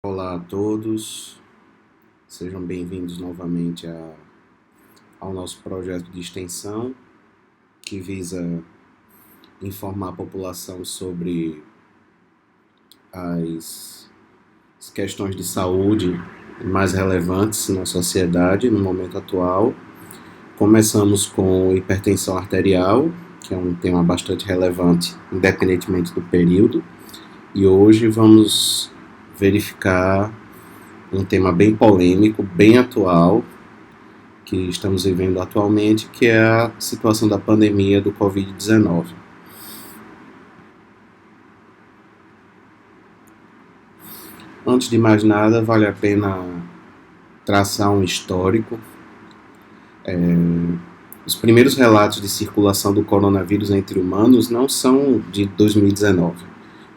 Olá a todos, sejam bem-vindos novamente ao nosso projeto de extensão que visa informar a população sobre as questões de saúde mais relevantes na sociedade no momento atual. Começamos com hipertensão arterial, que é um tema bastante relevante, independentemente do período, e hoje vamos verificar um tema bem polêmico, bem atual, que estamos vivendo atualmente, que é a situação da pandemia do Covid-19. Antes de mais nada, vale a pena traçar um histórico. Os primeiros relatos de circulação do coronavírus entre humanos não são de 2019.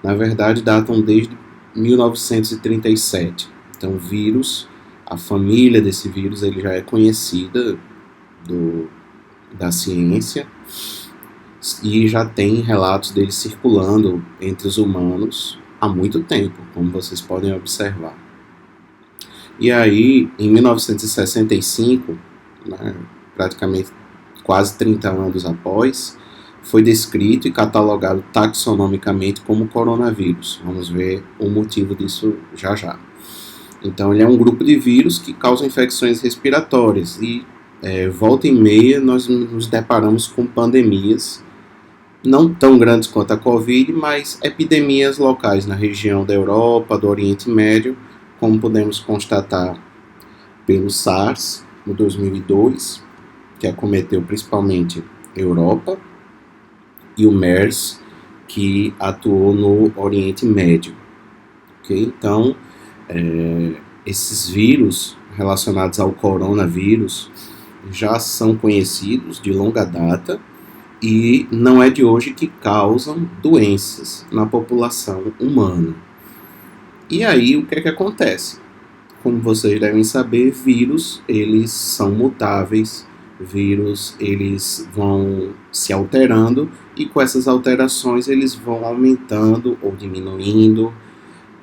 Na verdade, datam desde 1937. Então, o vírus, a família desse vírus, ele já é conhecida da ciência e já tem relatos dele circulando entre os humanos há muito tempo, como vocês podem observar. E aí, em 1965, né, praticamente quase 30 anos após, foi descrito e catalogado taxonomicamente como coronavírus. Vamos ver o motivo disso já já. Então, ele é um grupo de vírus que causa infecções respiratórias e volta e meia nós nos deparamos com pandemias, não tão grandes quanto a Covid, mas epidemias locais na região da Europa, do Oriente Médio, como podemos constatar pelo SARS, no 2002, que acometeu principalmente a Europa, e o MERS, que atuou no Oriente Médio. Okay? Então, esses vírus relacionados ao coronavírus já são conhecidos de longa data e não é de hoje que causam doenças na população humana. E aí, o que é que acontece? Como vocês devem saber, vírus, eles são mutáveis, vírus, eles vão se alterando e com essas alterações eles vão aumentando ou diminuindo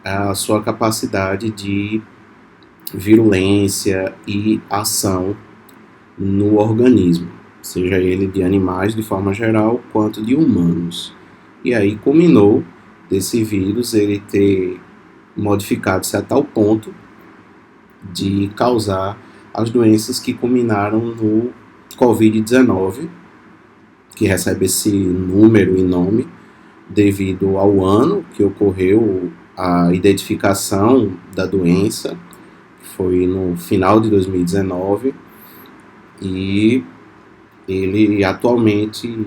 a sua capacidade de virulência e ação no organismo, seja ele de animais de forma geral, quanto de humanos. E aí culminou desse vírus ele ter modificado-se a tal ponto de causar as doenças que culminaram no Covid-19, que recebe esse número e nome devido ao ano que ocorreu a identificação da doença, foi no final de 2019, e ele atualmente,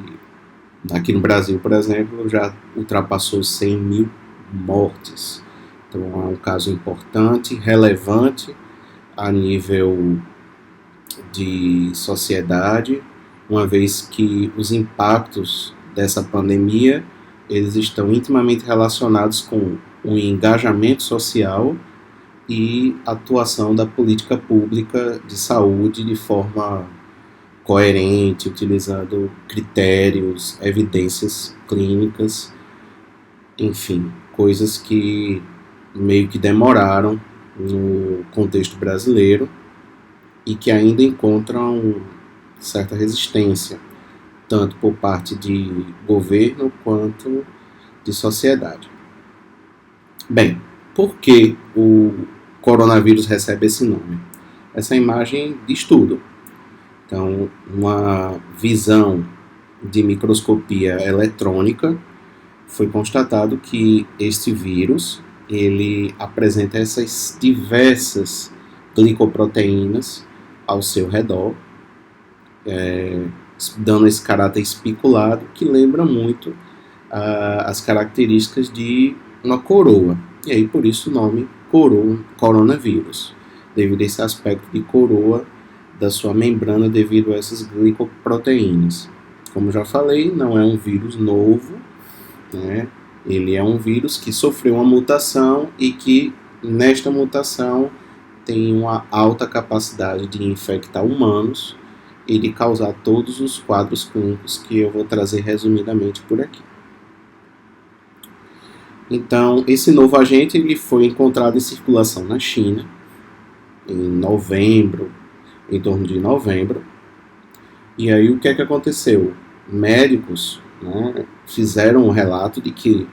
aqui no Brasil, por exemplo, já ultrapassou 100 mil mortes. Então é um caso importante, relevante a nível de sociedade, uma vez que os impactos dessa pandemia eles estão intimamente relacionados com o engajamento social e atuação da política pública de saúde de forma coerente, utilizando critérios, evidências clínicas, enfim, coisas que meio que demoraram no contexto brasileiro e que ainda encontram certa resistência, tanto por parte de governo quanto de sociedade. Bem, por que o coronavírus recebe esse nome? Essa imagem de estudo. Então, uma visão de microscopia eletrônica, foi constatado que este vírus ele apresenta essas diversas glicoproteínas ao seu redor, dando esse caráter espiculado que lembra muito as características de uma coroa. E aí, por isso o nome coronavírus, devido a esse aspecto de coroa da sua membrana devido a essas glicoproteínas. Como já falei, não é um vírus novo, né? Ele é um vírus que sofreu uma mutação e que, nesta mutação, tem uma alta capacidade de infectar humanos e de causar todos os quadros clínicos que eu vou trazer resumidamente por aqui. Então, esse novo agente ele foi encontrado em circulação na China em novembro, em torno de novembro. E aí o que é que aconteceu? Médicos, né, fizeram um relato de que,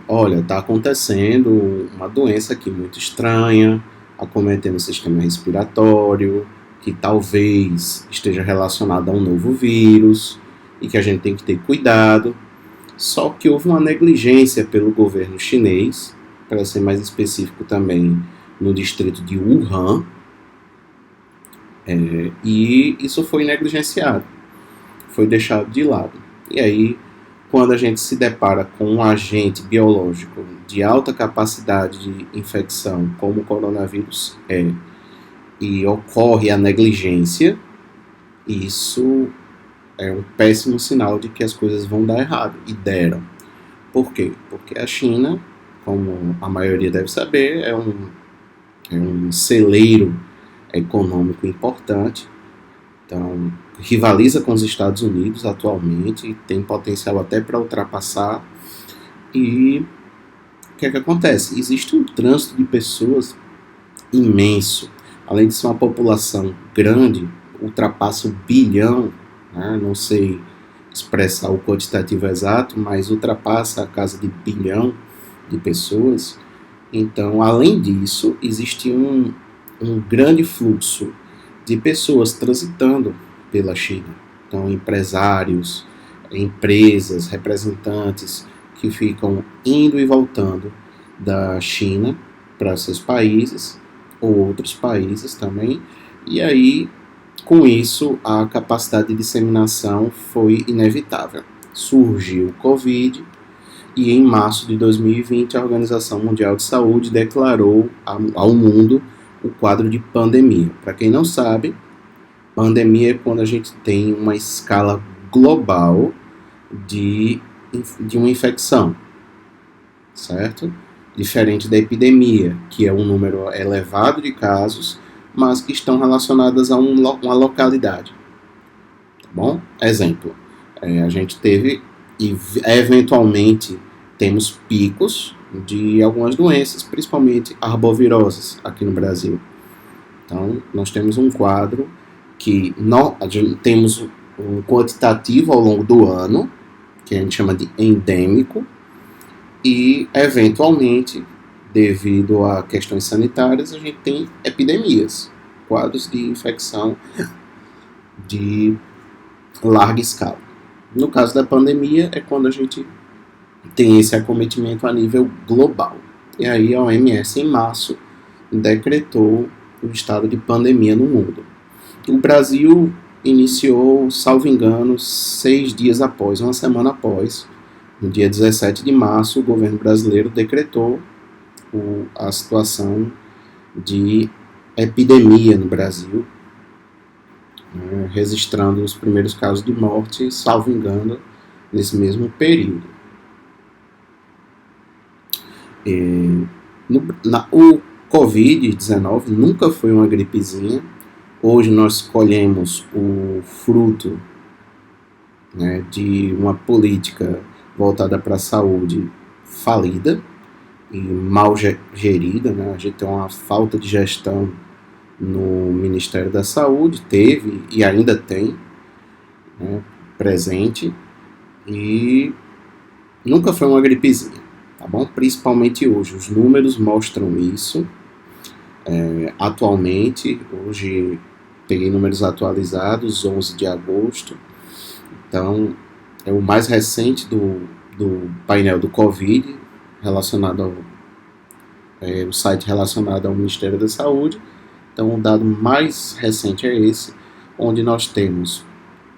olha, está acontecendo uma doença aqui muito estranha, acometendo o sistema respiratório, que talvez esteja relacionada a um novo vírus e que a gente tem que ter cuidado. Só que houve uma negligência pelo governo chinês, para ser mais específico também no distrito de Wuhan, e isso foi negligenciado, foi deixado de lado. E aí, quando a gente se depara com um agente biológico de alta capacidade de infecção, como o coronavírus e ocorre a negligência, isso é um péssimo sinal de que as coisas vão dar errado, e deram. Por quê? Porque a China, como a maioria deve saber, é um celeiro econômico importante, então rivaliza com os Estados Unidos atualmente, tem potencial até para ultrapassar. E o que é que acontece? Existe um trânsito de pessoas imenso, além de ser uma população grande, ultrapassa 1 bilhão, né? Não sei expressar o quantitativo exato, mas ultrapassa a casa de 1 bilhão de pessoas. Então, além disso, existe um grande fluxo de pessoas transitando pela China. Então, empresários, empresas, representantes que ficam indo e voltando da China para seus países, ou outros países também, e aí, com isso, a capacidade de disseminação foi inevitável. Surgiu o Covid, e em março de 2020 a Organização Mundial de Saúde declarou ao mundo o quadro de pandemia. Para quem não sabe, pandemia é quando a gente tem uma escala global de uma infecção, certo? Diferente da epidemia, que é um número elevado de casos, mas que estão relacionadas a uma localidade. Tá bom? Exemplo, a gente teve e eventualmente temos picos de algumas doenças, principalmente arboviroses aqui no Brasil. Então, nós temos um quadro que temos um quantitativo ao longo do ano, que a gente chama de endêmico, e, eventualmente, devido a questões sanitárias, a gente tem epidemias, quadros de infecção de larga escala. No caso da pandemia, é quando a gente tem esse acometimento a nível global. E aí a OMS, em março, decretou o estado de pandemia no mundo. O Brasil iniciou, salvo engano, 6 dias após, uma semana após, no dia 17 de março, o governo brasileiro decretou a situação de epidemia no Brasil, registrando os primeiros casos de morte, salvo engano, nesse mesmo período. O Covid-19 nunca foi uma gripezinha. Hoje nós colhemos o fruto, né, de uma política voltada para a saúde falida e mal gerida, né? A gente tem uma falta de gestão no Ministério da Saúde, teve e ainda tem, né, presente, e nunca foi uma gripezinha, tá bom? Principalmente hoje, os números mostram isso. Atualmente, hoje peguei números atualizados, 11 de agosto, então é o mais recente do painel do Covid, relacionado o site relacionado ao Ministério da Saúde. Então o dado mais recente é esse, onde nós temos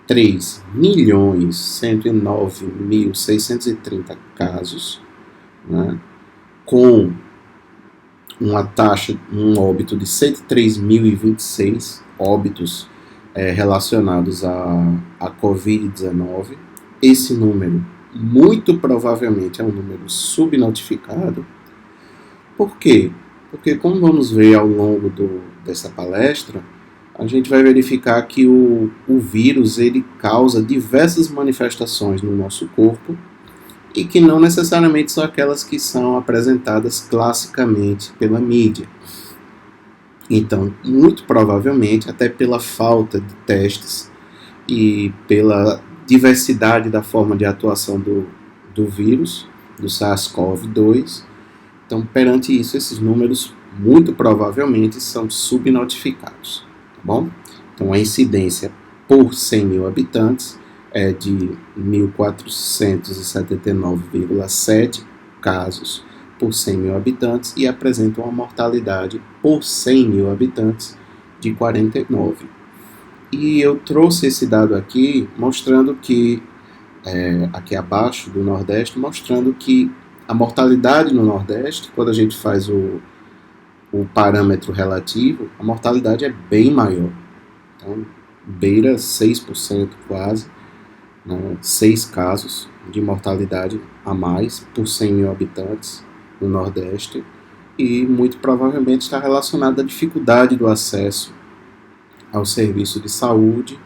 3.109.630 casos, né, com uma taxa, um óbito de 103.026 óbitos relacionados à Covid-19. Esse número, muito provavelmente, é um número subnotificado. Por quê? Porque, como vamos ver ao longo dessa palestra, a gente vai verificar que o vírus ele causa diversas manifestações no nosso corpo, e que não necessariamente são aquelas que são apresentadas classicamente pela mídia. Então, muito provavelmente, até pela falta de testes e pela diversidade da forma de atuação do vírus, do SARS-CoV-2, então, perante isso, esses números muito provavelmente são subnotificados, tá bom? Então, a incidência por 100 mil habitantes é de 1.479,7 casos por 100 mil habitantes e apresenta uma mortalidade por 100 mil habitantes de 49. E eu trouxe esse dado aqui mostrando que, aqui abaixo do Nordeste, mostrando que a mortalidade no Nordeste, quando a gente faz o parâmetro relativo, a mortalidade é bem maior. Então, beira 6% quase, né, 6 casos de mortalidade a mais por 100 mil habitantes no Nordeste, e muito provavelmente está relacionado à dificuldade do acesso ao serviço de saúde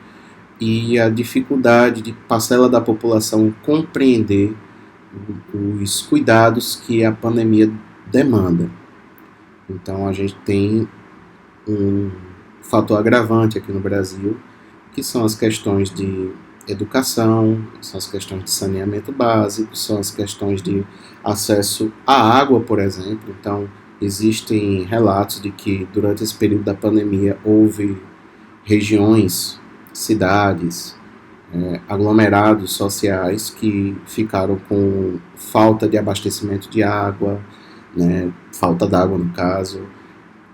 e à dificuldade de parcela da população compreender os cuidados que a pandemia demanda. Então, a gente tem um fator agravante aqui no Brasil, que são as questões de educação, são as questões de saneamento básico, são as questões de acesso à água, por exemplo. Então, existem relatos de que durante esse período da pandemia houve regiões, cidades, aglomerados sociais que ficaram com falta de abastecimento de água, né, falta d'água no caso.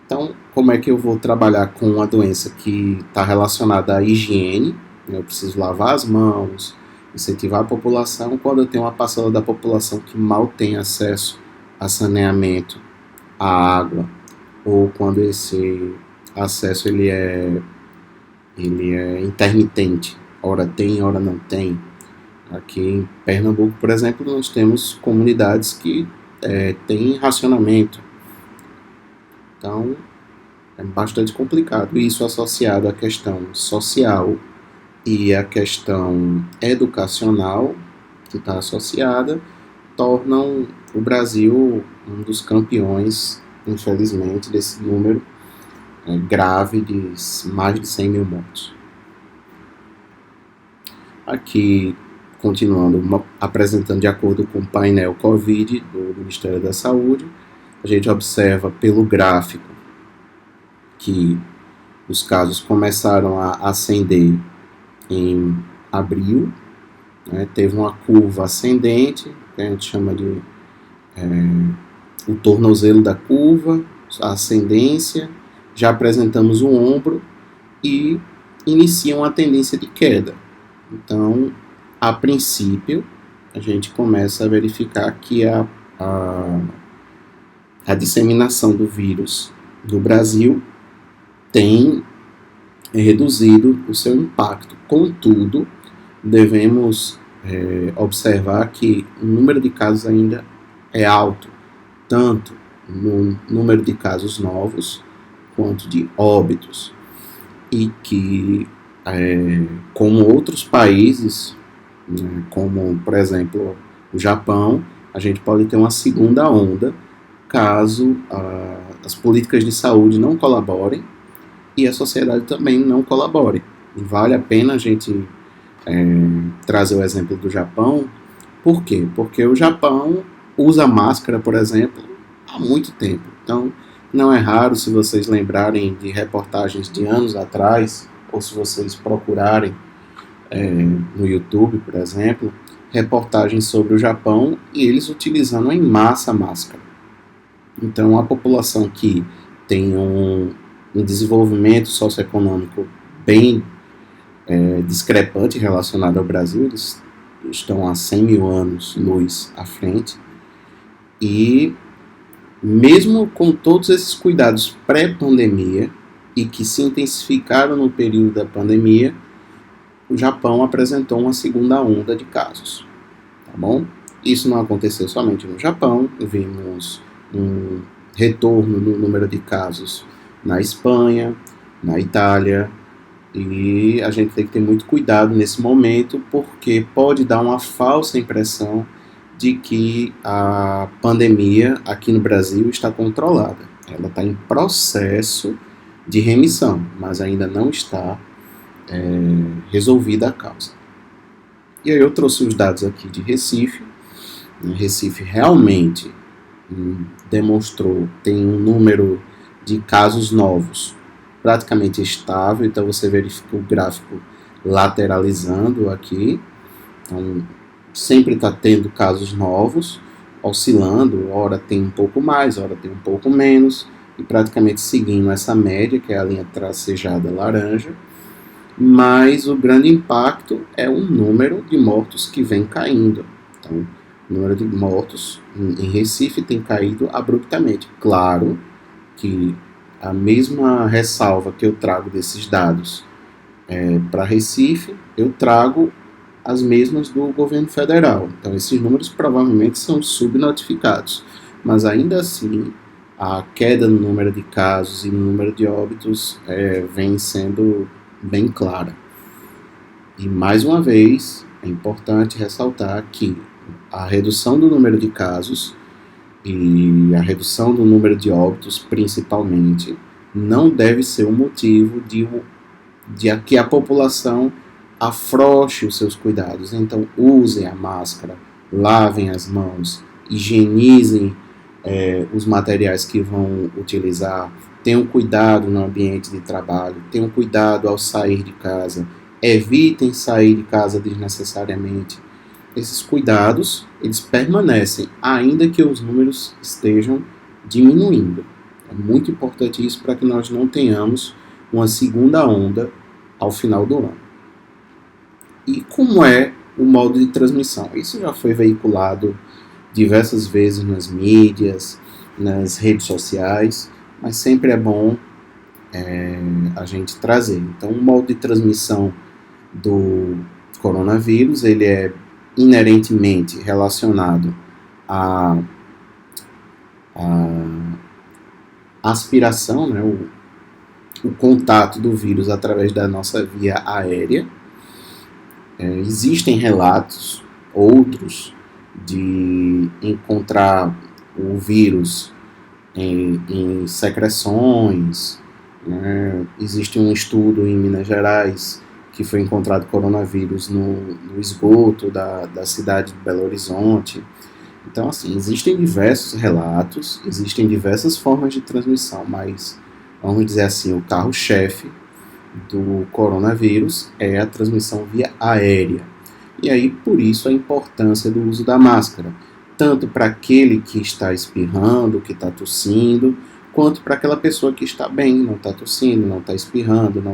Então, como é que eu vou trabalhar com uma doença que está relacionada à higiene? Eu preciso lavar as mãos, incentivar a população, quando eu tenho uma parcela da população que mal tem acesso a saneamento, a água, ou quando esse acesso ele é intermitente. Ora tem, ora não tem. Aqui em Pernambuco, por exemplo, nós temos comunidades que têm racionamento. Então, é bastante complicado. Isso associado à questão social e à questão educacional, que está associada, tornam o Brasil um dos campeões, infelizmente, desse número grave de mais de 100 mil mortos. Aqui, continuando, apresentando de acordo com o painel Covid do Ministério da Saúde, a gente observa pelo gráfico que os casos começaram a ascender em abril, né, teve uma curva ascendente, que a gente chama de o tornozelo da curva, a ascendência, já apresentamos o ombro e inicia uma tendência de queda. Então, a princípio, a gente começa a verificar que a disseminação do vírus no Brasil tem reduzido o seu impacto. Contudo, devemos observar que o número de casos ainda é alto, tanto no número de casos novos, quanto de óbitos, e que, como outros países, né, como, por exemplo, o Japão, a gente pode ter uma segunda onda, caso as políticas de saúde não colaborem e a sociedade também não colabore. Vale a pena a gente trazer o exemplo do Japão. Por quê? Porque o Japão usa máscara, por exemplo, há muito tempo. Então, não é raro, se vocês lembrarem de reportagens de anos atrás, ou se vocês procurarem no YouTube, por exemplo, reportagens sobre o Japão e eles utilizando em massa a máscara. Então, a população que tem um desenvolvimento socioeconômico bem discrepante relacionado ao Brasil, eles estão há 100 mil anos luz à frente, e mesmo com todos esses cuidados pré-pandemia e que se intensificaram no período da pandemia, o Japão apresentou uma segunda onda de casos, tá bom? Isso não aconteceu somente no Japão, vimos um retorno no número de casos na Espanha, na Itália, e a gente tem que ter muito cuidado nesse momento, porque pode dar uma falsa impressão de que a pandemia aqui no Brasil está controlada. Ela está em processo de remissão, mas ainda não está resolvida a causa. E aí eu trouxe os dados aqui de Recife. Recife realmente demonstrou, tem um número de casos novos praticamente estável, então você verifica o gráfico lateralizando aqui, então sempre está tendo casos novos, oscilando, hora tem um pouco mais, hora tem um pouco menos, e praticamente seguindo essa média, que é a linha tracejada laranja, mas o grande impacto é o número de mortos que vem caindo. Então, o número de mortos em Recife tem caído abruptamente. Claro que a mesma ressalva que eu trago desses dados para Recife, eu trago as mesmas do governo federal. Então, esses números provavelmente são subnotificados, mas ainda assim, a queda no número de casos e no número de óbitos vem sendo bem clara. E, mais uma vez, é importante ressaltar que a redução do número de casos e a redução do número de óbitos, principalmente, não deve ser um motivo de que a população afrouxe os seus cuidados. Então, usem a máscara, lavem as mãos, higienizem os materiais que vão utilizar, tenham cuidado no ambiente de trabalho, tenham cuidado ao sair de casa, evitem sair de casa desnecessariamente. Esses cuidados, eles permanecem, ainda que os números estejam diminuindo. É muito importante isso para que nós não tenhamos uma segunda onda ao final do ano. E como é o modo de transmissão? Isso já foi veiculado diversas vezes nas mídias, nas redes sociais, mas sempre é bom a gente trazer. Então, o modo de transmissão do coronavírus, ele é inerentemente relacionado à aspiração, né, o contato do vírus através da nossa via aérea. Existem relatos, outros, de encontrar o vírus em secreções, né? Existe um estudo em Minas Gerais que foi encontrado coronavírus no esgoto da cidade de Belo Horizonte. Então, assim, existem diversos relatos, existem diversas formas de transmissão, mas, vamos dizer assim, o carro-chefe do coronavírus é a transmissão via aérea. E aí, por isso, a importância do uso da máscara, tanto para aquele que está espirrando, que está tossindo, quanto para aquela pessoa que está bem, não está tossindo, não está espirrando, não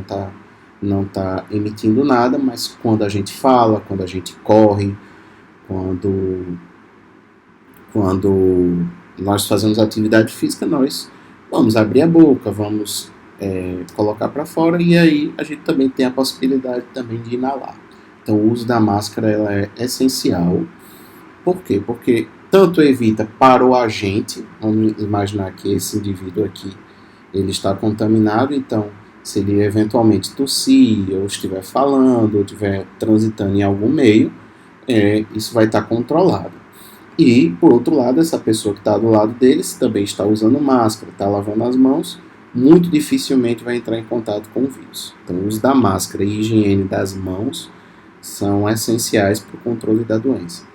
está emitindo nada, mas quando a gente fala, quando a gente corre, quando nós fazemos atividade física, nós vamos abrir a boca, vamos colocar para fora, e aí a gente também tem a possibilidade também de inalar. Então o uso da máscara ela é essencial. Por quê? Porque tanto evita para o agente, vamos imaginar que esse indivíduo aqui ele está contaminado, então se ele eventualmente tossir, ou estiver falando, ou estiver transitando em algum meio, isso vai estar controlado. E, por outro lado, essa pessoa que está do lado dele, se também está usando máscara, está lavando as mãos, muito dificilmente vai entrar em contato com o vírus. Então, o uso da máscara e higiene das mãos são essenciais para o controle da doença.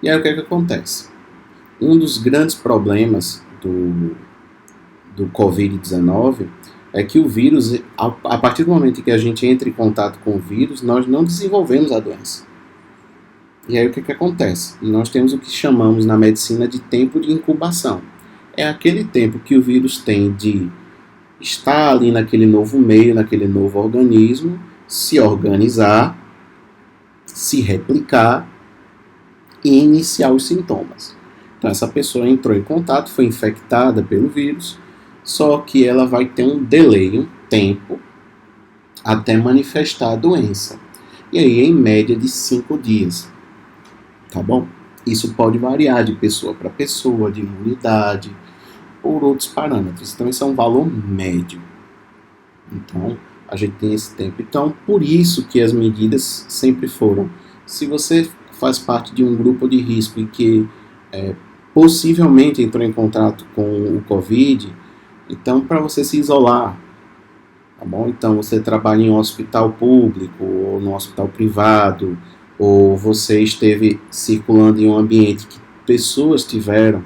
E aí, o que é que acontece? Um dos grandes problemas do Covid-19 é que o vírus, a partir do momento em que a gente entra em contato com o vírus, nós não desenvolvemos a doença. E aí o que acontece? Nós temos o que chamamos na medicina de tempo de incubação. É aquele tempo que o vírus tem de estar ali naquele novo meio, naquele novo organismo, se organizar, se replicar e iniciar os sintomas. Então essa pessoa entrou em contato, foi infectada pelo vírus, só que ela vai ter um delay, um tempo, até manifestar a doença. E aí em média de 5 dias. Tá bom? Isso pode variar de pessoa para pessoa, de imunidade, por outros parâmetros. Então, esse é um valor médio. Então, a gente tem esse tempo. Então, por isso que as medidas sempre foram: se você faz parte de um grupo de risco e que possivelmente entrou em contato com o Covid, então para você se isolar, tá bom? Então você trabalha em um hospital público ou no hospital privado, ou você esteve circulando em um ambiente que pessoas tiveram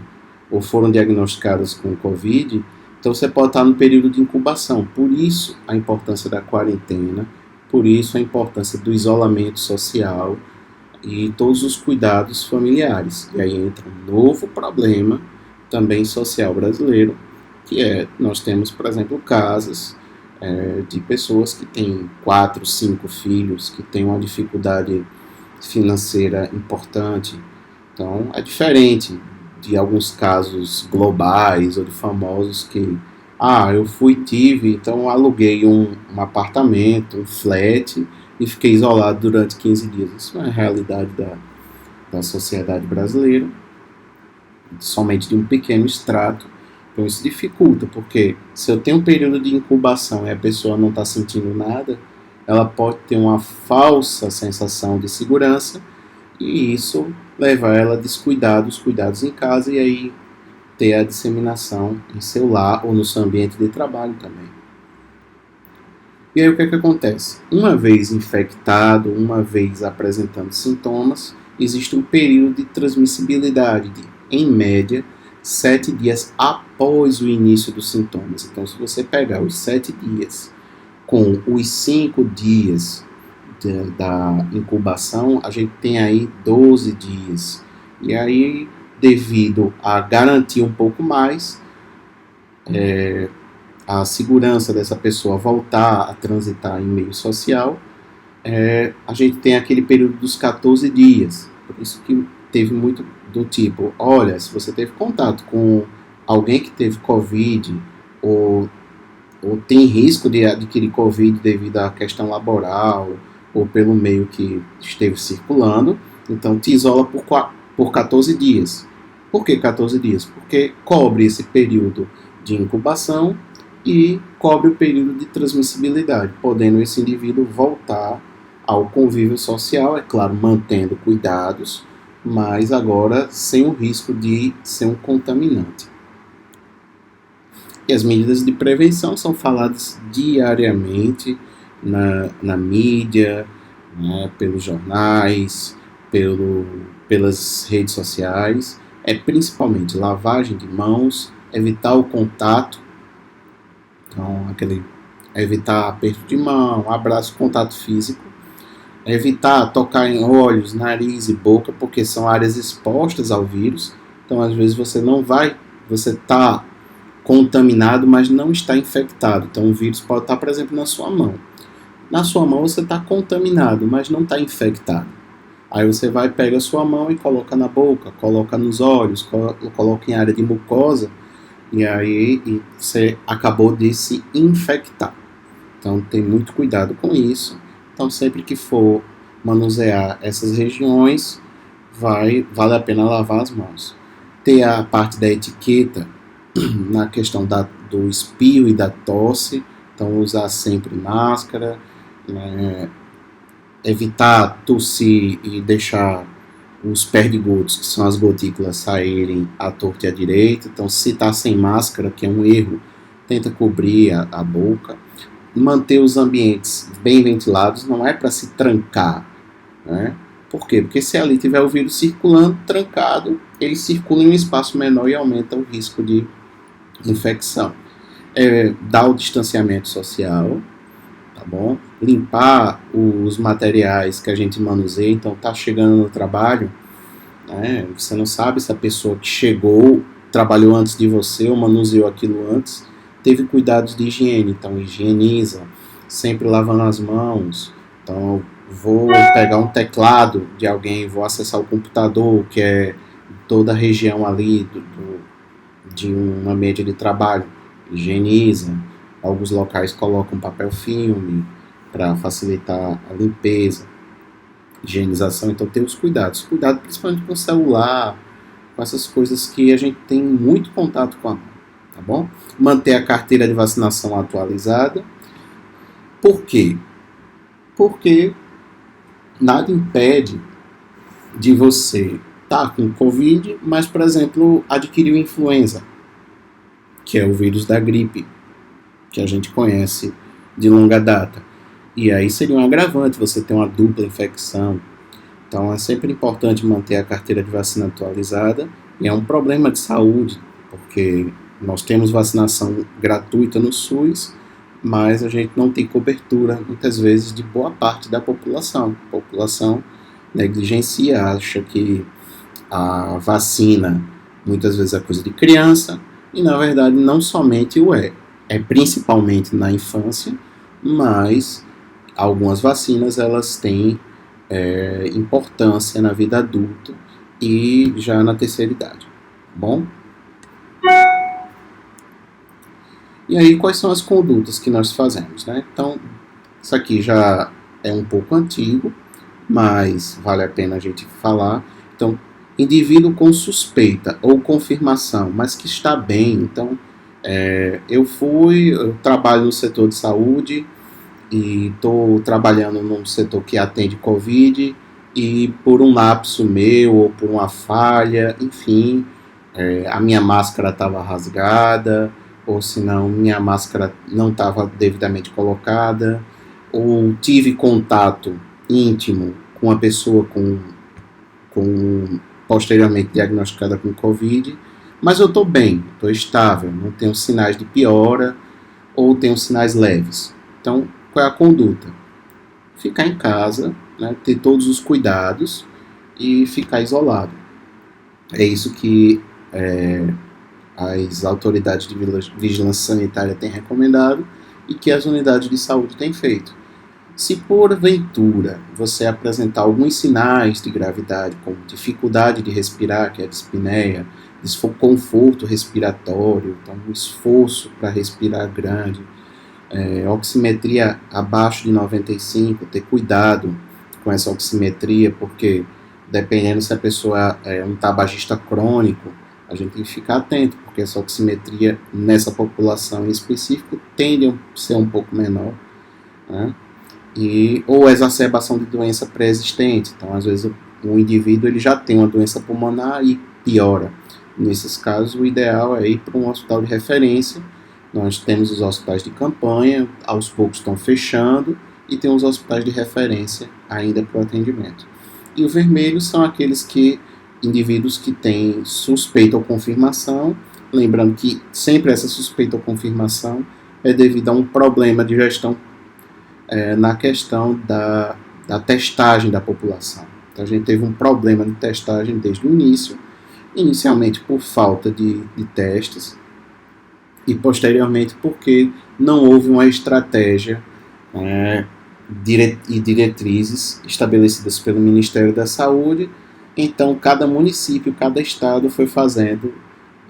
ou foram diagnosticadas com Covid, então você pode estar no período de incubação. Por isso a importância da quarentena, por isso a importância do isolamento social e todos os cuidados familiares. E aí entra um novo problema também social brasileiro, que nós temos, por exemplo, casos de pessoas que têm 4, 5 filhos, que têm uma dificuldade financeira importante. Então, é diferente de alguns casos globais ou de famosos que, eu tive, então aluguei um apartamento, um flat, e fiquei isolado durante 15 dias. Isso não é a realidade da sociedade brasileira, somente de um pequeno extrato. Então isso dificulta, porque se eu tenho um período de incubação e a pessoa não está sentindo nada, ela pode ter uma falsa sensação de segurança e isso leva ela a descuidar dos cuidados em casa e aí ter a disseminação em seu lar ou no seu ambiente de trabalho também. E aí o que acontece? Uma vez infectado, uma vez apresentando sintomas, existe um período de transmissibilidade de, em média, 7 dias após o início dos sintomas. Então, se você pegar os 7 dias com os 5 dias da incubação, a gente tem aí 12 dias. E aí, devido a garantir um pouco mais, a segurança dessa pessoa voltar a transitar em meio social, a gente tem aquele período dos 14 dias. Por isso que teve muito do tipo, olha, se você teve contato com alguém que teve Covid ou tem risco de adquirir Covid devido à questão laboral ou pelo meio que esteve circulando, então te isola por 14 dias. Por que 14 dias? Porque cobre esse período de incubação e cobre o período de transmissibilidade, podendo esse indivíduo voltar ao convívio social, é claro, mantendo cuidados, mas agora sem o risco de ser um contaminante. E as medidas de prevenção são faladas diariamente na mídia, né, pelos jornais, pelas redes sociais. É principalmente lavagem de mãos, evitar o contato, então evitar aperto de mão, abraço, contato físico, evitar tocar em olhos, nariz e boca, porque são áreas expostas ao vírus. Então, às vezes você está contaminado, mas não está infectado. Então, o vírus pode estar, por exemplo, na sua mão. Na sua mão você está contaminado, mas não está infectado. Aí você pega a sua mão e coloca na boca, coloca nos olhos, coloca em área de mucosa, e aí você acabou de se infectar. Então, tem muito cuidado com isso. Então, sempre que for manusear essas regiões, vale a pena lavar as mãos. Ter a parte da etiqueta na questão do espirro e da tosse, então usar sempre máscara, né, evitar tossir e deixar os perdigotos, que são as gotículas, saírem à torta e à direita. Então, se está sem máscara, que é um erro, tenta cobrir a boca. Manter os ambientes bem ventilados, não é para se trancar, né? Por quê? Porque se ali tiver o vírus circulando, trancado, ele circula em um espaço menor e aumenta o risco de infecção. Dar o distanciamento social, tá bom? Limpar os materiais que a gente manuseia. Então, tá chegando no trabalho, né? Você não sabe se a pessoa que chegou trabalhou antes de você ou manuseou aquilo antes, teve cuidados de higiene. Então, higieniza, sempre lavando as mãos. Então, vou pegar um teclado de alguém, vou acessar o computador, que é toda a região ali de uma média de trabalho, higieniza. Alguns locais colocam papel filme para facilitar a limpeza, higienização. Então, tem os cuidados. Cuidado principalmente com o celular, com essas coisas que a gente tem muito contato com a mão, tá bom? Manter a carteira de vacinação atualizada. Por quê? Porque nada impede de você estar com Covid, mas, por exemplo, adquiriu influenza, que é o vírus da gripe, que a gente conhece de longa data. E aí seria um agravante você ter uma dupla infecção. Então é sempre importante manter a carteira de vacina atualizada. E é um problema de saúde, porque nós temos vacinação gratuita no SUS, mas a gente não tem cobertura, muitas vezes, de boa parte da população. A população negligencia, acha que a vacina muitas vezes é coisa de criança, e na verdade não somente o é principalmente na infância, mas algumas vacinas elas têm importância na vida adulta e já na terceira idade. Bom? E aí, quais são as condutas que nós fazemos, né? Então, isso aqui já é um pouco antigo, mas vale a pena a gente falar. Então, indivíduo com suspeita ou confirmação, mas que está bem. Então, eu trabalho no setor de saúde e estou trabalhando num setor que atende Covid e por um lapso meu ou por uma falha, enfim, a minha máscara estava rasgada, ou senão minha máscara não estava devidamente colocada, ou tive contato íntimo com uma pessoa com posteriormente diagnosticada com Covid, mas eu estou bem, estou estável, não tenho sinais de piora ou tenho sinais leves. Então, qual é a conduta? Ficar em casa, né, ter todos os cuidados e ficar isolado. É isso que as autoridades de vigilância sanitária têm recomendado e que as unidades de saúde têm feito. Se porventura você apresentar alguns sinais de gravidade, como dificuldade de respirar, que é a dispneia, desconforto respiratório, então um esforço para respirar grande, oximetria abaixo de 95, ter cuidado com essa oximetria, porque dependendo se a pessoa é um tabagista crônico, a gente tem que ficar atento, porque essa oximetria nessa população em específico tende a ser um pouco menor, né? Ou exacerbação de doença pré-existente. Então, às vezes, o indivíduo ele já tem uma doença pulmonar e piora. Nesses casos, o ideal é ir para um hospital de referência. Nós temos os hospitais de campanha, aos poucos estão fechando, e tem os hospitais de referência ainda para o atendimento. E o vermelho são aqueles indivíduos que têm suspeita ou confirmação, lembrando que sempre essa suspeita ou confirmação é devido a um problema de gestão na questão da testagem da população. Então a gente teve um problema de testagem desde o início, inicialmente por falta de testes e posteriormente porque não houve uma estratégia e diretrizes estabelecidas pelo Ministério da Saúde. Então cada município, cada estado foi fazendo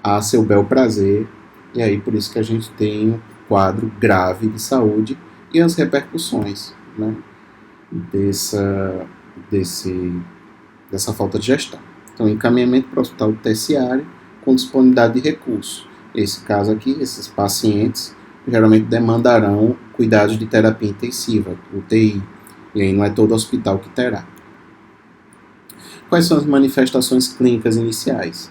a seu bel prazer, e aí por isso que a gente tem um quadro grave de saúde e as repercussões, né, dessa falta de gestão. Então, encaminhamento para o hospital terciário com disponibilidade de recursos. Esse caso aqui, esses pacientes geralmente demandarão cuidados de terapia intensiva, UTI, e aí não é todo hospital que terá. Quais são as manifestações clínicas iniciais?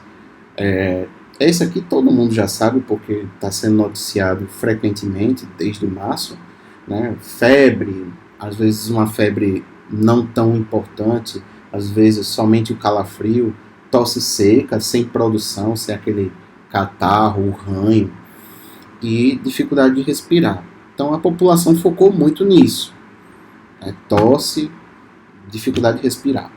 Esse aqui todo mundo já sabe, porque está sendo noticiado frequentemente desde março, né? Febre, às vezes uma febre não tão importante, às vezes somente o calafrio, tosse seca, sem produção, sem aquele catarro, o ranho, e dificuldade de respirar. Então a população focou muito nisso, tosse, dificuldade de respirar.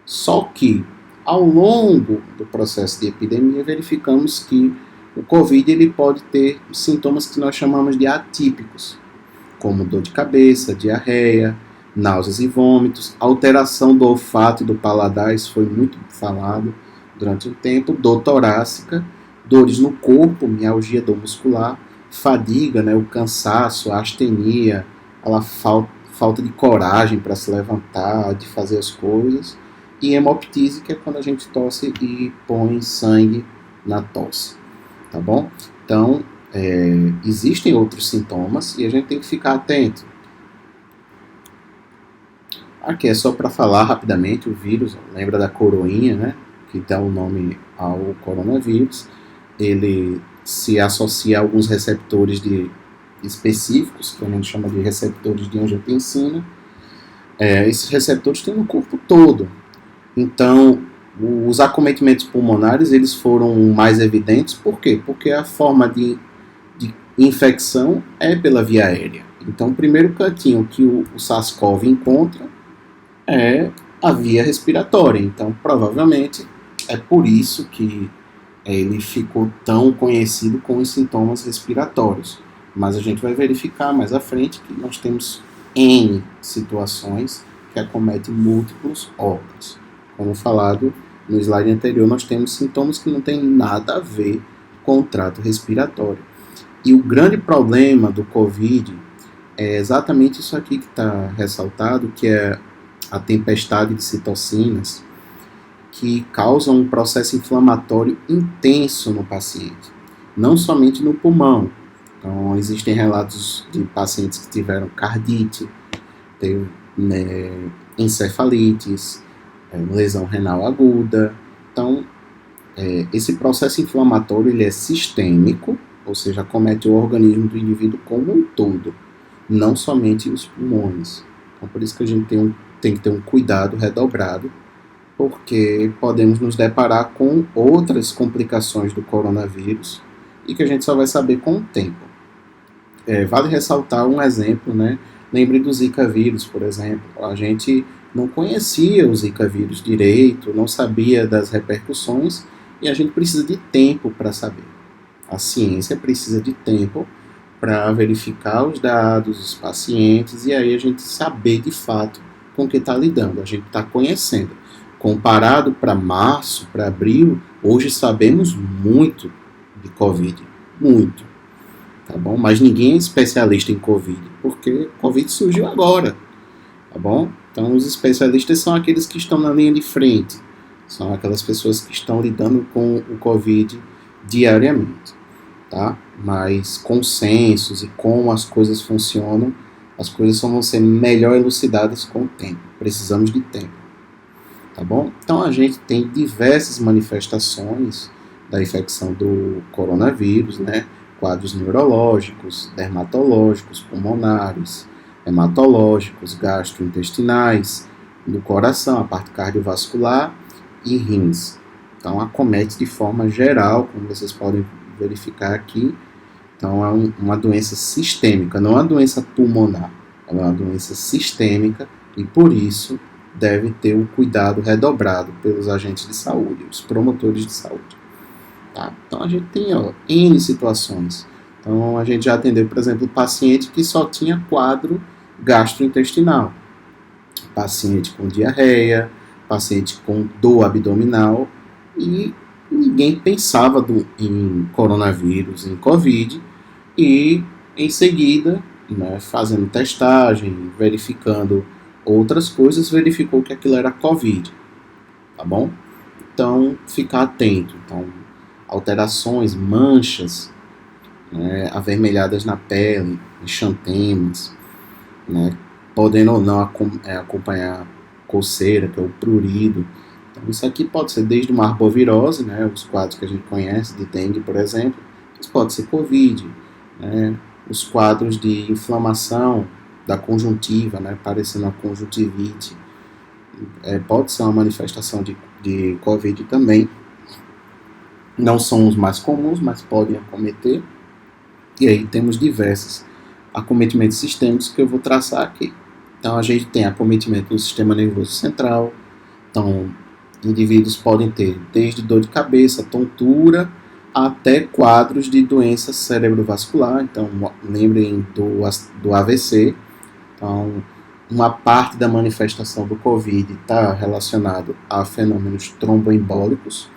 Só que ao longo do processo de epidemia verificamos que o Covid ele pode ter sintomas que nós chamamos de atípicos, como dor de cabeça, diarreia, náuseas e vômitos, alteração do olfato e do paladar, isso foi muito falado durante um tempo, dor torácica, dores no corpo, mialgia, dor muscular, fadiga, né, o cansaço, a astenia, a falta de coragem para se levantar, de fazer as coisas, e hemoptise, que é quando a gente tosse e põe sangue na tosse, tá bom? Então, existem outros sintomas e a gente tem que ficar atento. Aqui é só para falar rapidamente, o vírus, lembra da coroinha, né? Que dá o nome ao coronavírus. Ele se associa a alguns receptores específicos, que a gente chama de receptores de angiotensina. Esses receptores têm no corpo todo. Então, os acometimentos pulmonares eles foram mais evidentes. Por quê? Porque a forma de infecção é pela via aérea. Então, o primeiro cantinho que o SARS-CoV encontra é a via respiratória. Então, provavelmente, é por isso que ele ficou tão conhecido com os sintomas respiratórios. Mas a gente vai verificar mais à frente que nós temos N situações que acometem múltiplos órgãos. Como falado no slide anterior, nós temos sintomas que não têm nada a ver com o trato respiratório. E o grande problema do COVID é exatamente isso aqui que está ressaltado, que é a tempestade de citocinas, que causam um processo inflamatório intenso no paciente, não somente no pulmão. Então, existem relatos de pacientes que tiveram cardite, encefalites, lesão renal aguda. Então, esse processo inflamatório ele é sistêmico, ou seja, acomete o organismo do indivíduo como um todo, não somente os pulmões. Então, por isso que a gente tem que ter um cuidado redobrado, porque podemos nos deparar com outras complicações do coronavírus e que a gente só vai saber com o tempo. Vale ressaltar um exemplo, né? Lembre do Zika vírus, por exemplo. A gente não conhecia o Zika vírus direito, não sabia das repercussões e a gente precisa de tempo para saber. A ciência precisa de tempo para verificar os dados, os pacientes, e aí a gente saber de fato com o que está lidando. A gente está conhecendo. Comparado para março, para abril, hoje sabemos muito de Covid. Muito. Tá bom? Mas ninguém é especialista em Covid, porque Covid surgiu agora. Tá bom? Então os especialistas são aqueles que estão na linha de frente. São aquelas pessoas que estão lidando com o Covid diariamente. Tá? Mas consensos e como as coisas funcionam, as coisas só vão ser melhor elucidadas com o tempo. Precisamos de tempo. Tá bom? Então a gente tem diversas manifestações da infecção do coronavírus, né? Quadros neurológicos, dermatológicos, pulmonares, hematológicos, gastrointestinais, do coração, a parte cardiovascular e rins. Então acomete de forma geral, como vocês podem verificar aqui. Então é uma doença sistêmica, não é uma doença pulmonar, é uma doença sistêmica e por isso deve ter um cuidado redobrado pelos agentes de saúde, os promotores de saúde. Tá? Então a gente tem N situações. Então a gente já atendeu, por exemplo, paciente que só tinha quadro gastrointestinal, paciente com diarreia, paciente com dor abdominal e ninguém pensava em coronavírus, em Covid e em seguida, né, fazendo testagem, verificando outras coisas, verificou que aquilo era Covid, tá bom? Então, ficar atento. Então, alterações, manchas, né, avermelhadas na pele, exantemas, né, podendo ou não acompanhar coceira, que é o prurido. Então, isso aqui pode ser desde uma arbovirose, né, os quadros que a gente conhece, de dengue, por exemplo, mas pode ser Covid, né, os quadros de inflamação da conjuntiva, né, parecendo uma conjuntivite, pode ser uma manifestação de Covid também. Não são os mais comuns, mas podem acometer. E aí temos diversos acometimentos sistêmicos que eu vou traçar aqui. Então a gente tem acometimento do sistema nervoso central. Então, indivíduos podem ter desde dor de cabeça, tontura, até quadros de doença cerebrovascular. Então, lembrem do AVC. Então, uma parte da manifestação do COVID está relacionado a fenômenos tromboembólicos.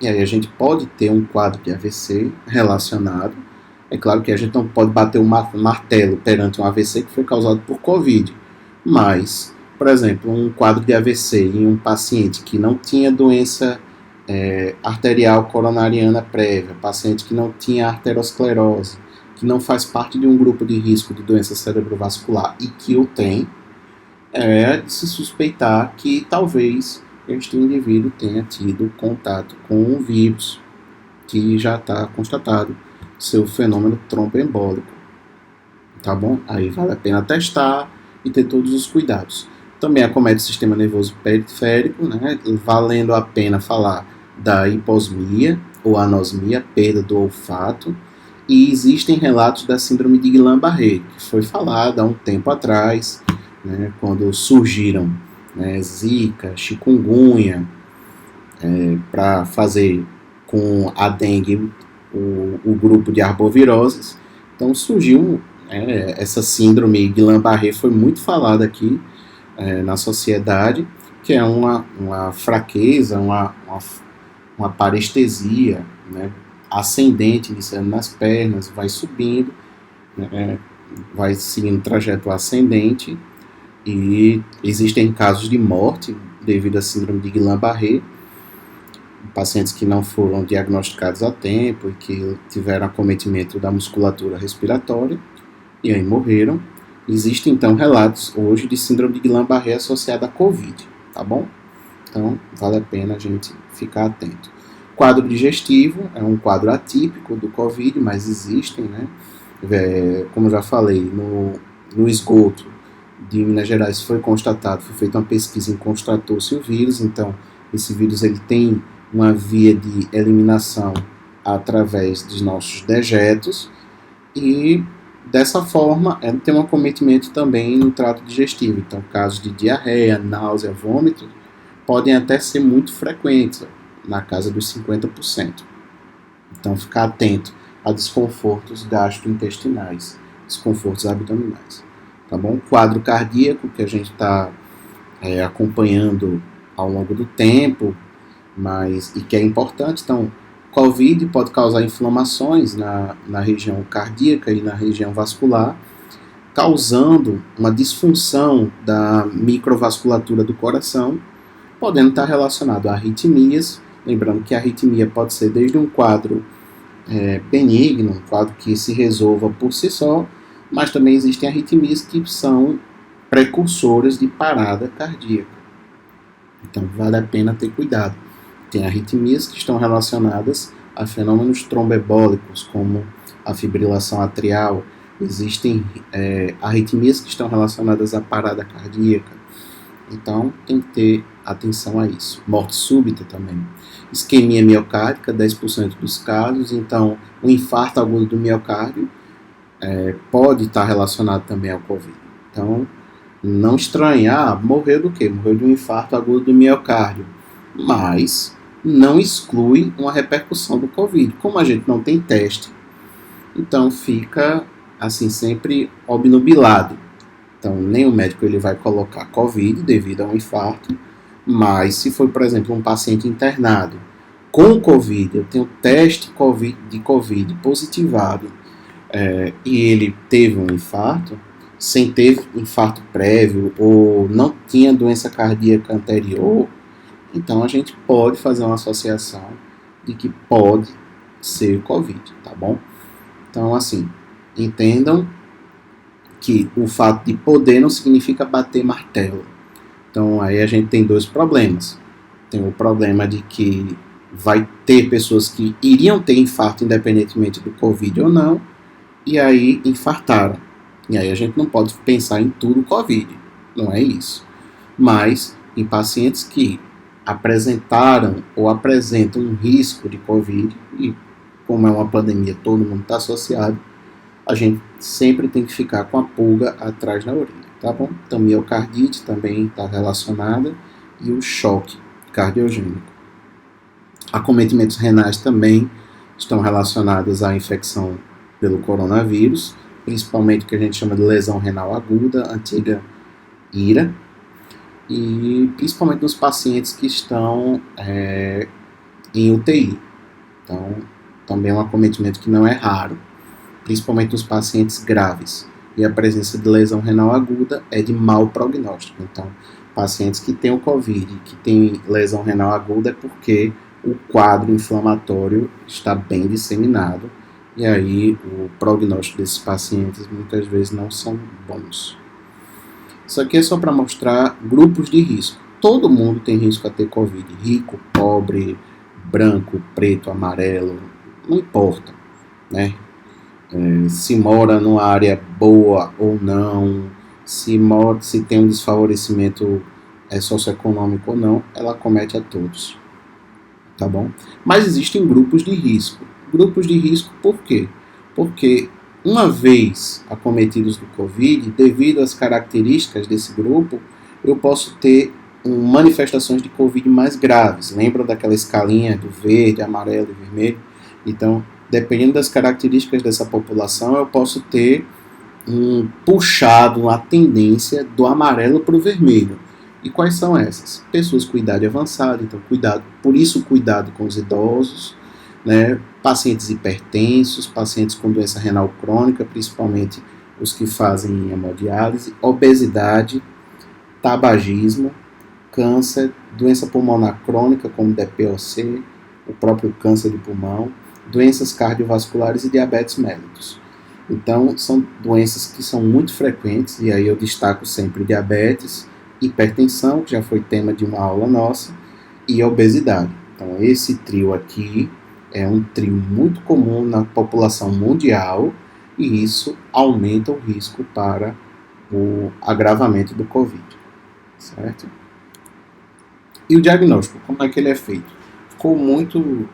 E aí a gente pode ter um quadro de AVC relacionado. É claro que a gente não pode bater o martelo perante um AVC que foi causado por COVID. Mas, por exemplo, um quadro de AVC em um paciente que não tinha doença arterial coronariana prévia, paciente que não tinha arteriosclerose, que não faz parte de um grupo de risco de doença cerebrovascular e que o tem, é de se suspeitar que talvez este indivíduo tenha tido contato com o vírus, que já está constatado seu fenômeno tromboembólico, tá bom? Aí vale a pena testar e ter todos os cuidados. Também acomete o sistema nervoso periférico, né? Valendo a pena falar da hiposmia ou anosmia, perda do olfato, e existem relatos da síndrome de Guillain-Barré, que foi falada há um tempo atrás, né, quando surgiram, né, Zika, chikungunya, para fazer com a dengue o grupo de arboviroses. Então surgiu essa síndrome Guillain-Barré, foi muito falada aqui na sociedade, que é uma fraqueza, uma parestesia, né, ascendente, iniciando nas pernas, vai subindo, né, vai seguindo trajeto ascendente, e existem casos de morte devido à síndrome de Guillain-Barré, pacientes que não foram diagnosticados a tempo e que tiveram acometimento da musculatura respiratória e aí morreram. Existem então relatos hoje de síndrome de Guillain-Barré associada à Covid, tá bom? Então vale a pena a gente ficar atento. Quadro digestivo é um quadro atípico do Covid, mas existem, né? Como eu já falei, no esgoto de Minas Gerais foi feita uma pesquisa e constatou-se o vírus, então esse vírus ele tem uma via de eliminação através dos nossos dejetos e dessa forma tem um acometimento também no trato digestivo. Então casos de diarreia, náusea, vômito podem até ser muito frequentes, na casa dos 50%. Então ficar atento a desconfortos gastrointestinais, desconfortos abdominais. Tá bom? Quadro cardíaco que a gente está acompanhando ao longo do tempo, e que é importante. Então, Covid pode causar inflamações na região cardíaca e na região vascular, causando uma disfunção da microvasculatura do coração, podendo estar relacionado a arritmias. Lembrando que a arritmia pode ser desde um quadro benigno, um quadro que se resolva por si só, mas também existem arritmias que são precursoras de parada cardíaca. Então vale a pena ter cuidado. Tem arritmias que estão relacionadas a fenômenos tromboembólicos, como a fibrilação atrial. Existem arritmias que estão relacionadas à parada cardíaca. Então tem que ter atenção a isso. Morte súbita também. Isquemia miocárdica, 10% dos casos. Então o infarto agudo do miocárdio pode estar relacionado também ao Covid. Então não estranhar, morreu do quê? Morreu de um infarto agudo do miocárdio. Mas não exclui uma repercussão do Covid. Como a gente não tem teste, então fica assim sempre obnubilado. Então nem o médico ele vai colocar Covid devido a um infarto, mas se for, por exemplo, um paciente internado com Covid, eu tenho teste de Covid positivado e ele teve um infarto, sem ter infarto prévio ou não tinha doença cardíaca anterior, então a gente pode fazer uma associação de que pode ser Covid, tá bom? Então, assim, entendam que o fato de poder não significa bater martelo. Então, aí a gente tem dois problemas. Tem o problema de que vai ter pessoas que iriam ter infarto independentemente do Covid ou não, e aí infartaram. E aí a gente não pode pensar em tudo Covid, não é isso. Mas em pacientes que apresentaram ou apresentam um risco de Covid, e como é uma pandemia, todo mundo está associado, a gente sempre tem que ficar com a pulga atrás da orelha, tá bom? Então, miocardite também está relacionada e o choque cardiogênico. Acometimentos renais também estão relacionados à infecção pelo coronavírus, principalmente o que a gente chama de lesão renal aguda, antiga IRA, e principalmente nos pacientes que estão em UTI. Então, também é um acometimento que não é raro, principalmente nos pacientes graves. E a presença de lesão renal aguda é de mau prognóstico. Então, pacientes que têm o COVID, que têm lesão renal aguda, é porque o quadro inflamatório está bem disseminado. E aí, o prognóstico desses pacientes muitas vezes não são bons. Isso aqui é só para mostrar grupos de risco. Todo mundo tem risco a ter Covid. Rico, pobre, branco, preto, amarelo, não importa, né? Se mora numa área boa ou não, se tem um desfavorecimento socioeconômico ou não, ela acomete a todos, tá bom? Mas existem grupos de risco. Grupos de risco por quê? Porque uma vez acometidos do Covid, devido às características desse grupo, eu posso ter manifestações de Covid mais graves. Lembram daquela escalinha do verde, amarelo e vermelho? Então, dependendo das características dessa população, eu posso ter um puxado, uma tendência do amarelo para o vermelho. E quais são essas? Pessoas com idade avançada, então cuidado com os idosos, né? Pacientes hipertensos, pacientes com doença renal crônica, principalmente os que fazem hemodiálise, obesidade, tabagismo, câncer, doença pulmonar crônica como DPOC, o próprio câncer de pulmão, doenças cardiovasculares e diabetes mellitus. Então, são doenças que são muito frequentes, e aí eu destaco sempre diabetes, hipertensão, que já foi tema de uma aula nossa, e obesidade. Então, esse trio aqui é um trio muito comum na população mundial, e isso aumenta o risco para o agravamento do Covid, certo? E o diagnóstico, como é que ele é feito? Ficou muito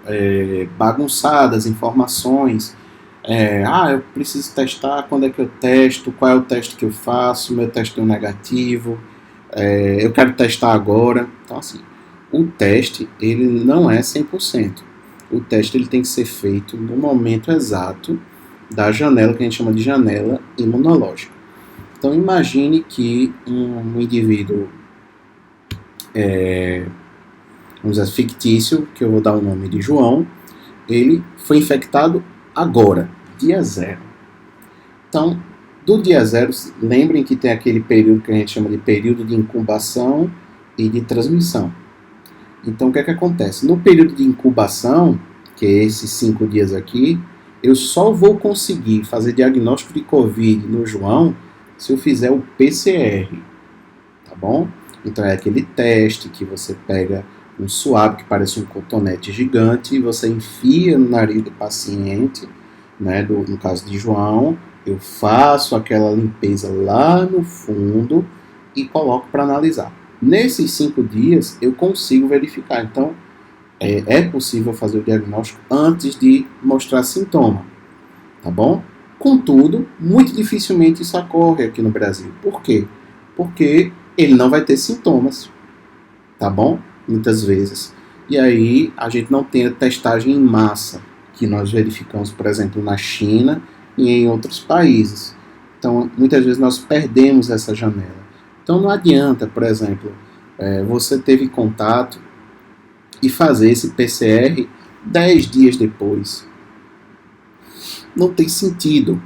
bagunçado as informações. Eu preciso testar, quando é que eu testo, qual é o teste que eu faço, meu teste deu negativo, eu quero testar agora. Então, assim, o teste, ele não é 100%. O teste ele tem que ser feito no momento exato da janela, que a gente chama de janela imunológica. Então, imagine que um indivíduo, vamos dizer, fictício, que eu vou dar o nome de João, ele foi infectado agora, dia 0. Então, do dia 0, lembrem que tem aquele período que a gente chama de período de incubação e de transmissão. Então, o que é que acontece? No período de incubação, que é esses 5 dias aqui, eu só vou conseguir fazer diagnóstico de Covid no João se eu fizer o PCR, tá bom? Então, é aquele teste que você pega um suave que parece um cotonete gigante e você enfia no nariz do paciente, né, no caso de João, eu faço aquela limpeza lá no fundo e coloco para analisar. Nesses 5 dias eu consigo verificar. Então, é possível fazer o diagnóstico antes de mostrar sintoma, tá bom? Contudo, muito dificilmente isso ocorre aqui no Brasil. Por quê? Porque ele não vai ter sintomas, tá bom? Muitas vezes. E aí a gente não tem a testagem em massa, que nós verificamos, por exemplo, na China e em outros países. Então, muitas vezes nós perdemos essa janela. Então, não adianta, por exemplo, você teve contato e fazer esse PCR 10 dias depois. Não tem sentido,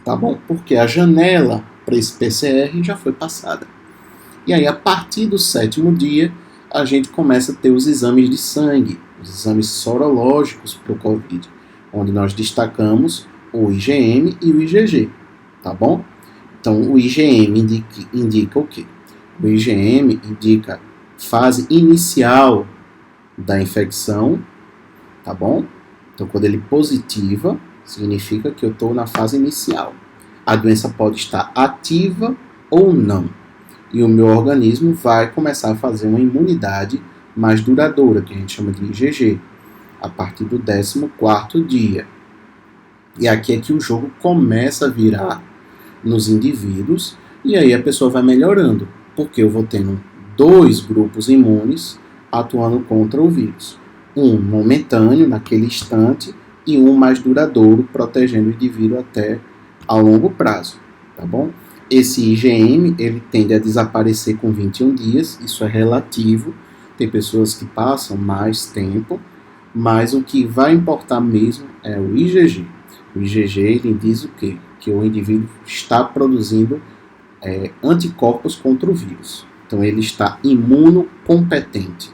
tá bom? Porque a janela para esse PCR já foi passada. E aí, a partir do 7º dia, a gente começa a ter os exames de sangue, os exames sorológicos para o Covid, onde nós destacamos o IgM e o IgG, tá bom? Então, o IgM indica o quê? O IgM indica fase inicial da infecção, tá bom? Então, quando ele positiva, significa que eu estou na fase inicial. A doença pode estar ativa ou não. E o meu organismo vai começar a fazer uma imunidade mais duradoura, que a gente chama de IgG, a partir do 14º dia. E aqui é que o jogo começa a virar nos indivíduos, e aí a pessoa vai melhorando, porque eu vou tendo 2 grupos imunes atuando contra o vírus. Um momentâneo, naquele instante, e um mais duradouro, protegendo o indivíduo até a longo prazo, tá bom? Esse IgM, ele tende a desaparecer com 21 dias, isso é relativo, tem pessoas que passam mais tempo, mas o que vai importar mesmo é o IgG. O IgG, ele diz o quê? Que o indivíduo está produzindo anticorpos contra o vírus. Então, ele está imunocompetente.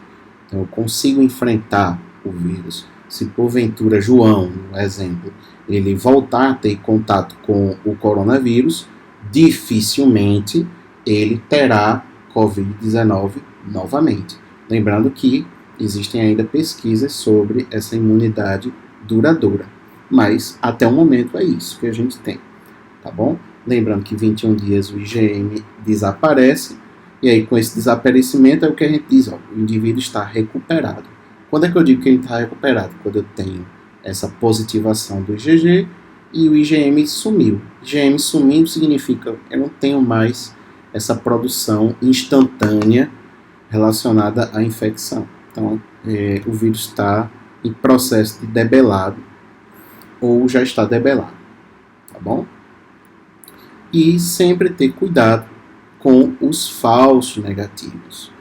Então, eu consigo enfrentar o vírus. Se porventura João, no exemplo, ele voltar a ter contato com o coronavírus, dificilmente ele terá Covid-19 novamente. Lembrando que existem ainda pesquisas sobre essa imunidade duradoura, mas até o momento é isso que a gente tem, tá bom? Lembrando que 21 dias o IgM desaparece, e aí com esse desaparecimento é o que a gente diz, ó, o indivíduo está recuperado. Quando é que eu digo que ele está recuperado? Quando eu tenho essa positivação do IgG e o IgM sumiu. IgM sumindo significa que eu não tenho mais essa produção instantânea relacionada à infecção. Então, o vírus está em processo de debelado ou já está debelado, tá bom? E sempre ter cuidado com os falsos negativos,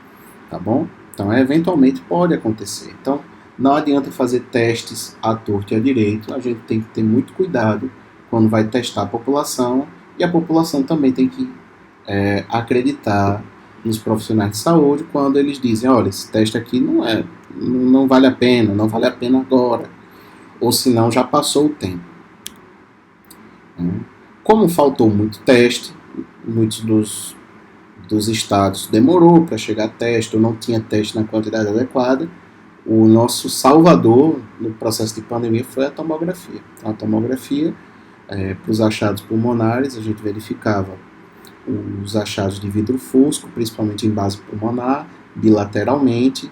tá bom? Então, eventualmente pode acontecer. Então, não adianta fazer testes à torta e à direito, a gente tem que ter muito cuidado quando vai testar a população, e a população também tem que acreditar nos profissionais de saúde quando eles dizem, olha, esse teste aqui não vale a pena, não vale a pena agora, ou senão já passou o tempo. Como faltou muito teste, muitos dos estados demorou para chegar a teste, ou não tinha teste na quantidade adequada, o nosso salvador no processo de pandemia foi a tomografia. Então, a tomografia, para os achados pulmonares, a gente verificava os achados de vidro fosco, principalmente em base pulmonar, bilateralmente,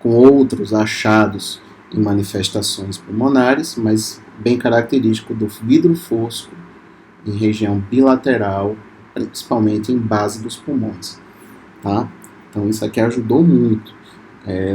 com outros achados em manifestações pulmonares, mas bem característico do vidro fosco em região bilateral, principalmente em base dos pulmões, tá? Então isso aqui ajudou muito.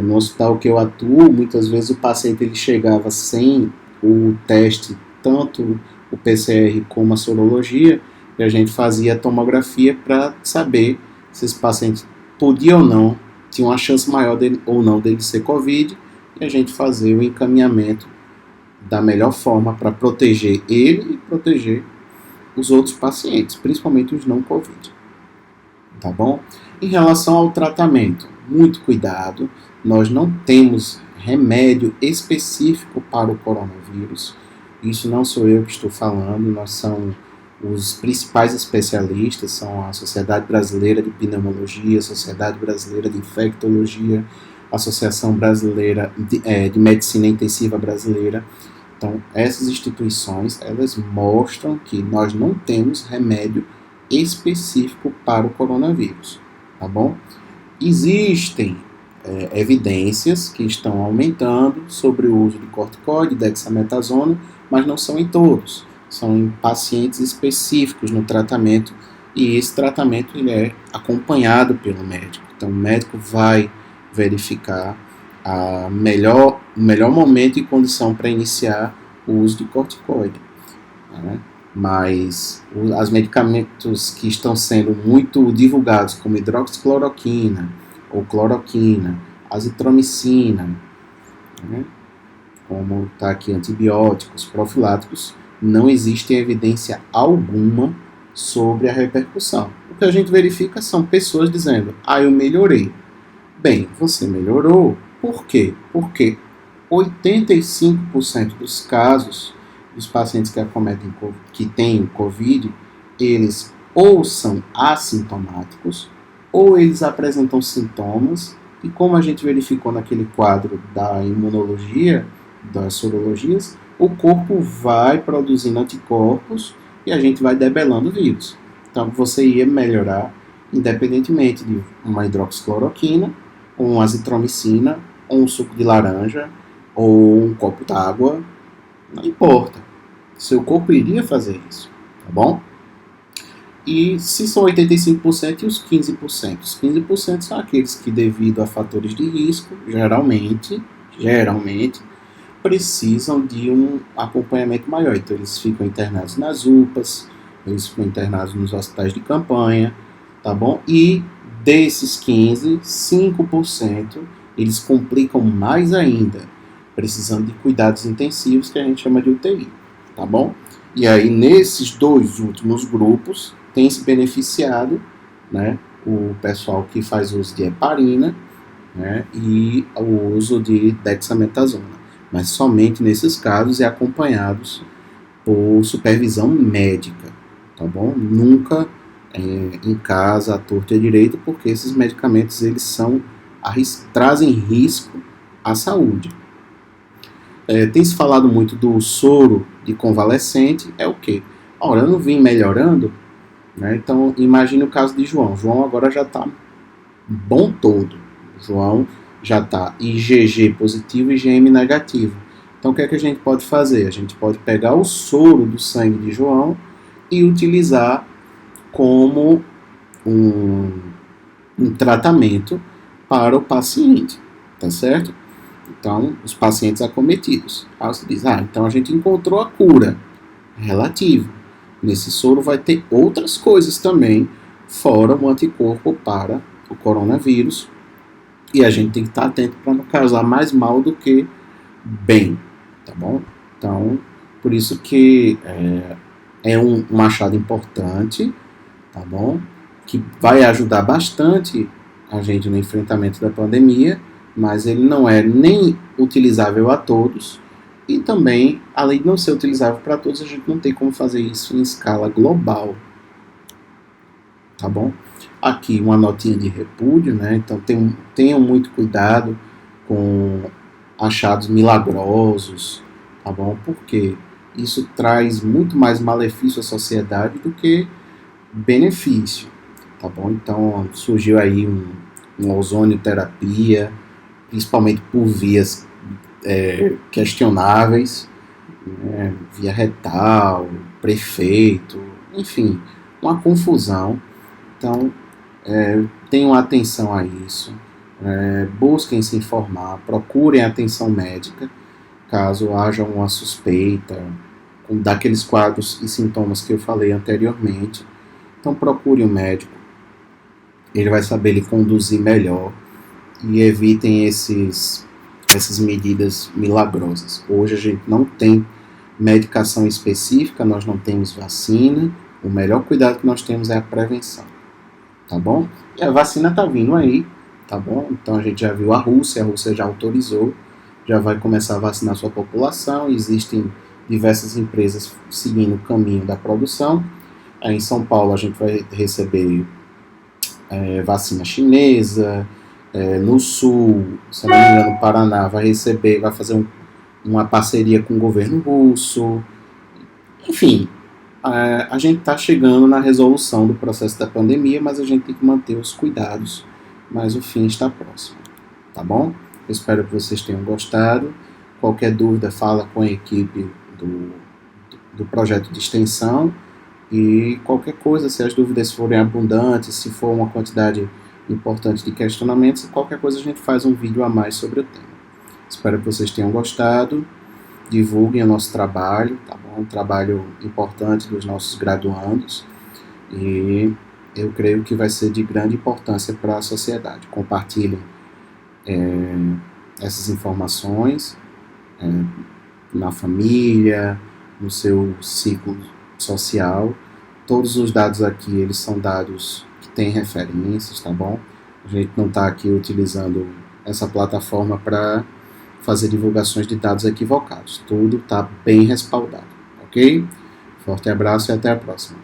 No hospital que eu atuo, muitas vezes o paciente ele chegava sem o teste, tanto o PCR como a sorologia, e a gente fazia a tomografia para saber se esse paciente podia ou não, tinha uma chance maior ou não dele ser Covid, e a gente fazia o encaminhamento da melhor forma para proteger ele e proteger os outros pacientes, principalmente os não Covid. Tá bom? Em relação ao tratamento, muito cuidado, nós não temos remédio específico para o coronavírus, isso não sou eu que estou falando, nós somos os principais especialistas, são a Sociedade Brasileira de Pneumologia, a Sociedade Brasileira de Infectologia, a Associação Brasileira de Medicina Intensiva Brasileira. Então, essas instituições, elas mostram que nós não temos remédio específico para o coronavírus, tá bom? Existem evidências que estão aumentando sobre o uso de corticoide, dexametasona, mas não são em todos, são em pacientes específicos no tratamento, e esse tratamento ele é acompanhado pelo médico. Então, o médico vai verificar o melhor momento e condição para iniciar o uso de corticoide, né? Mas os medicamentos que estão sendo muito divulgados, como hidroxicloroquina ou cloroquina, azitromicina, né? Como está aqui antibióticos, profiláticos, não existe evidência alguma sobre a repercussão. O que a gente verifica são pessoas dizendo, eu melhorei. Bem, você melhorou. Por quê? Porque 85% dos casos dos pacientes que têm Covid, eles ou são assintomáticos, ou eles apresentam sintomas, e como a gente verificou naquele quadro da imunologia, das sorologias, o corpo vai produzindo anticorpos e a gente vai debelando o vírus. Então você ia melhorar independentemente de uma hidroxicloroquina, ou uma azitromicina, ou um suco de laranja, ou um copo d'água, não importa. Seu corpo iria fazer isso, tá bom? E se são 85% e os 15%? Os 15% são aqueles que, devido a fatores de risco, geralmente, precisam de um acompanhamento maior. Então, eles ficam internados nas UPAs, eles ficam internados nos hospitais de campanha, tá bom? E desses 15%, 5%, eles complicam mais ainda, precisando de cuidados intensivos, que a gente chama de UTI, tá bom? E aí, nesses dois últimos grupos, tem se beneficiado, né, o pessoal que faz uso de heparina, né, e o uso de dexametasona. Mas somente nesses casos e acompanhados por supervisão médica, tá bom? Nunca em casa à torta e à direita, porque esses medicamentos eles trazem risco à saúde. Tem se falado muito do soro de convalescente, é o quê? Ora, eu não vim melhorando, né? Então imagine o caso de João. João agora já está bom todo. João já está IgG positivo e IgM negativo. Então o que é que a gente pode fazer? A gente pode pegar o soro do sangue de João e utilizar como um tratamento para o paciente, tá certo? Então, os pacientes acometidos. Aí você diz, então a gente encontrou a cura. Relativo. Nesse soro vai ter outras coisas também, fora o anticorpo para o coronavírus. E a gente tem que estar atento para não causar mais mal do que bem, tá bom? Então, por isso que é um achado importante, tá bom? Que vai ajudar bastante a gente no enfrentamento da pandemia, mas ele não é nem utilizável a todos e também, além de não ser utilizável para todos, a gente não tem como fazer isso em escala global, tá bom? Aqui uma notinha de repúdio, né? Então tenham muito cuidado com achados milagrosos, tá bom? Porque isso traz muito mais malefício à sociedade do que benefício, tá bom? Então surgiu aí um ozônio terapia, principalmente por vias questionáveis, né? Via retal, prefeito, enfim, uma confusão. Então tenham atenção a isso, busquem se informar, procurem atenção médica caso haja uma suspeita daqueles quadros e sintomas que eu falei anteriormente. Então procure um médico, ele vai saber lhe conduzir melhor e evitem essas medidas milagrosas. Hoje a gente não tem medicação específica, nós não temos vacina, o melhor cuidado que nós temos é a prevenção, tá bom? E a vacina tá vindo aí, tá bom? Então a gente já viu a Rússia já autorizou, já vai começar a vacinar sua população, existem diversas empresas seguindo o caminho da produção. Aí em São Paulo a gente vai receber vacina chinesa, no sul, se não me engano, no Paraná, vai fazer uma parceria com o governo russo. Enfim, a gente está chegando na resolução do processo da pandemia, mas a gente tem que manter os cuidados, mas o fim está próximo, tá bom? Eu espero que vocês tenham gostado. Qualquer dúvida, fala com a equipe do projeto de extensão e qualquer coisa, se as dúvidas forem abundantes, se for uma quantidade importante de questionamentos, qualquer coisa a gente faz um vídeo a mais sobre o tema. Espero que vocês tenham gostado, divulguem o nosso trabalho, tá bom? Um trabalho importante dos nossos graduandos e eu creio que vai ser de grande importância para a sociedade. Compartilhem essas informações na família, no seu ciclo social. Todos os dados aqui, eles são dados que têm referências, tá bom? A gente não está aqui utilizando essa plataforma para fazer divulgações de dados equivocados. Tudo está bem respaldado, ok? Forte abraço e até a próxima.